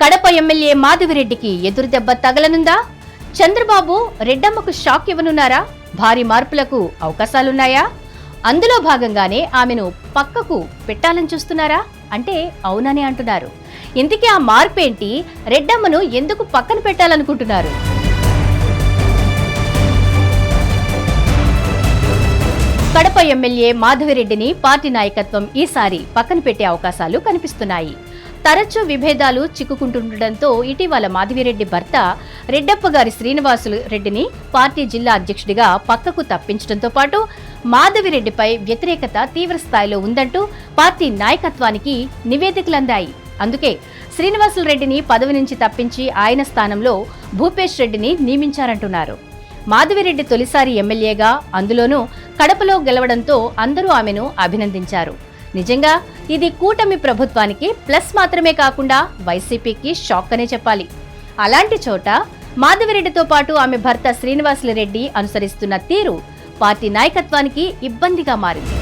Kadapa MLA మాధవిరెడ్డికి ఎదురుదెబ్బ తగలనుందా? Chandrababu రెడ్డమ్మకు shock ఇవ్వనున్నారా? భారీ మార్పులకు అవకాశాలున్నాయా? అందులో భాగంగానే ఆమెను పక్కకు పెట్టాలని చూస్తున్నారా అంటే అవునని అంటున్నారు. ఇంతకీ ఆ మార్పేంటి? రెడ్డమ్మను ఎందుకు పక్కన పెట్టాలనుకుంటున్నారు? కడప ఎమ్మెల్యే మాధవిరెడ్డిని పార్టీ నాయకత్వం ఈసారి పక్కన పెట్టే అవకాశాలు కనిపిస్తున్నాయి. తరచూ విభేదాలు చిక్కుకుంటుండటంతో ఇటీవల మాధవిరెడ్డి భర్త రెడ్డప్ప గారి శ్రీనివాసులు రెడ్డిని పార్టీ జిల్లా అధ్యక్షుడిగా పక్కకు తప్పించడంతో పాటు మాధవిరెడ్డిపై వ్యతిరేకత తీవ్ర స్థాయిలో ఉందంటూ పార్టీ నాయకత్వానికి నివేదికలందాయి. అందుకే శ్రీనివాసులు రెడ్డిని పదవి నుంచి తప్పించి ఆయన స్థానంలో భూపేష్ రెడ్డిని నియమించారంటున్నారు. మాధవిరెడ్డి తొలిసారి ఎమ్మెల్యేగా, అందులోనూ కడపలో గెలవడంతో అందరూ ఆమెను అభినందించారు. నిజంగా ఇది కూటమి ప్రభుత్వానికి ప్లస్ మాత్రమే కాకుండా వైసీపీకి షాక్ అనే చెప్పాలి. అలాంటి చోట మాధవిరెడ్డితో పాటు ఆమె భర్త శ్రీనివాసులు రెడ్డి అనుసరిస్తున్న తీరు పార్టీ నాయకత్వానికి ఇబ్బందిగా మారింది.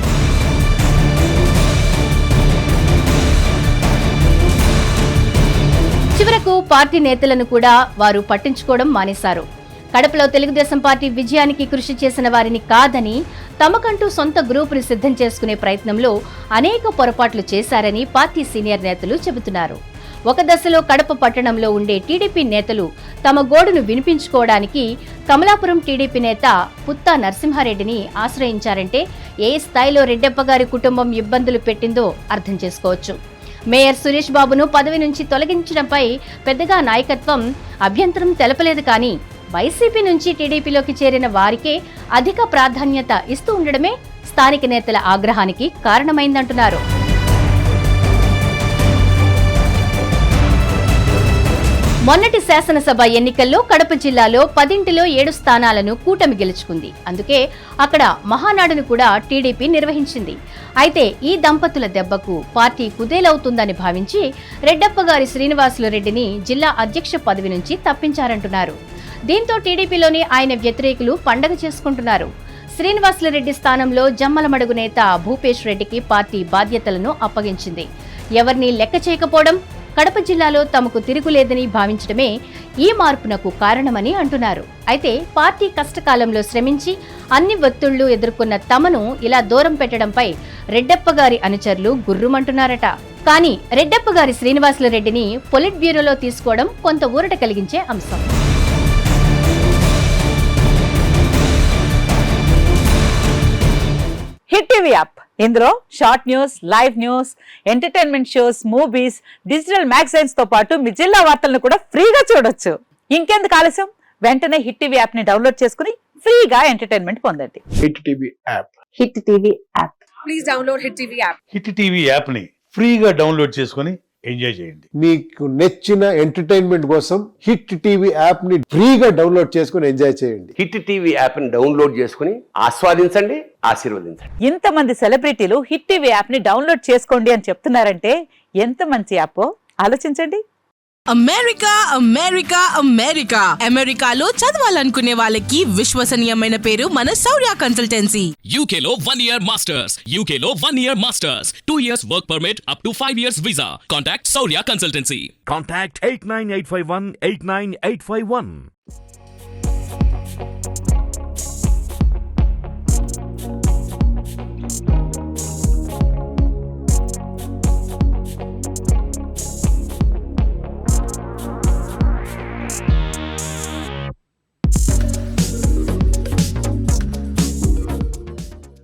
చివరకు పార్టీ నేతలను కూడా వారు పట్టించుకోవడం మానేశారు. కడపలో తెలుగుదేశం పార్టీ విజయానికి కృషి చేసిన వారిని కాదని తమకంటూ సొంత గ్రూపును సిద్ధం చేసుకునే ప్రయత్నంలో అనేక పొరపాట్లు చేశారని పార్టీ సీనియర్ నేతలు చెబుతున్నారు. ఒక దశలో కడప పట్టణంలో ఉండే టీడీపీ నేతలు తమ గోడును వినిపించుకోవడానికి కమలాపురం టీడీపీ నేత పుత్తా నరసింహారెడ్డిని ఆశ్రయించారంటే ఏ స్థాయిలో రెడ్డప్ప గారి కుటుంబం ఇబ్బందులు పెట్టిందో అర్థం చేసుకోవచ్చు. మేయర్ సురేష్ బాబును పదవి నుంచి తొలగించడంపై పెద్దగా నాయకత్వం అభ్యంతరం తెలపలేదు. కానీ వైసీపీ నుంచి టీడీపీలోకి చేరిన వారికే అధిక ప్రాధాన్యత ఇస్తూ ఉండడమే స్థానిక నేతల ఆగ్రహానికి కారణమైందంటున్నారు. మొన్నటి శాసనసభ ఎన్నికల్లో కడప జిల్లాలో 10లో 7 స్థానాలను కూటమి గెలుచుకుంది. అందుకే అక్కడ మహానాడును కూడా టీడీపీ నిర్వహించింది. అయితే ఈ దంపతుల దెబ్బకు పార్టీ కుదేలవుతుందని భావించి రెడ్డప్ప గారి శ్రీనివాసులు రెడ్డిని జిల్లా అధ్యక్ష పదవి నుంచి తప్పించారంటున్నారు. దీంతో టీడీపీలోని ఆయన వ్యతిరేకులు పండగ చేసుకుంటున్నారు. శ్రీనివాసులు రెడ్డి స్థానంలో జమ్మలమడుగు నేత భూపేష్ రెడ్డికి పార్టీ బాధ్యతలను అప్పగించింది. ఎవరిని లెక్క చేయకపోవడం, కడప జిల్లాలో తమకు తిరుగులేదని భావించడమే ఈ మార్పునకు కారణమని అంటున్నారు. అయితే పార్టీ కష్టకాలంలో శ్రమించి అన్ని ఒత్తిళ్లు ఎదుర్కొన్న తమను ఇలా దూరం పెట్టడంపై రెడ్డప్ప గారి అనుచరులు గుర్రుమంటున్నారట. కానీ రెడ్డప్ప గారి శ్రీనివాసులు రెడ్డిని పొలిట్ బ్యూరోలో తీసుకోవడం కొంత ఊరట కలిగించే అంశం. హిట్ టీవీ యాప్, ఇందులో short news, live news, entertainment shows, movies, digital magazines తో పాటు మీ జిల్లా వార్తలను కూడా ఫ్రీగా చూడొచ్చు. ఇంకెందుకు ఆలస్యం, వెంటనే హిట్ టీవీ యాప్ ని డౌన్లోడ్ చేసుకుని ఫ్రీగా ఎంటర్టైన్మెంట్ పొందండి. Hit TV app, hit TV app, please download hit TV app. Hit TV app ని ఫ్రీగా డౌన్లోడ్ చేసుకుని ఎంజాయ్ చేయండి. మీకు నచ్చిన ఎంటర్టైన్మెంట్ కోసం హిట్ టీవీ యాప్ ని ఫ్రీగా డౌన్లోడ్ చేసుకుని ఎంజాయ్ చేయండి. హిట్ టీవీ యాప్ ని డౌన్లోడ్ చేసుకుని ఆస్వాదించండి, ఆశీర్వదించండి. ఇంతమంది సెలబ్రిటీలు హిట్ టీవీ యాప్ ని డౌన్లోడ్ చేసుకోండి అని చెప్తున్నారంటే ఎంత మంచి యాప్ ఆలోచించండి. అమెరికా అమెరికా అమెరికా అమెరికాలో చదవాలనుకునే వాళ్ళకి విశ్వసనీయమైన పేరు మన శౌర్య కన్సల్టెన్సీ. UK లో 1 year masters, UK లో 1 year masters, 2 years work permit up to 5 years visa. Contact Shaurya Consultancy. Contact 89851 89851.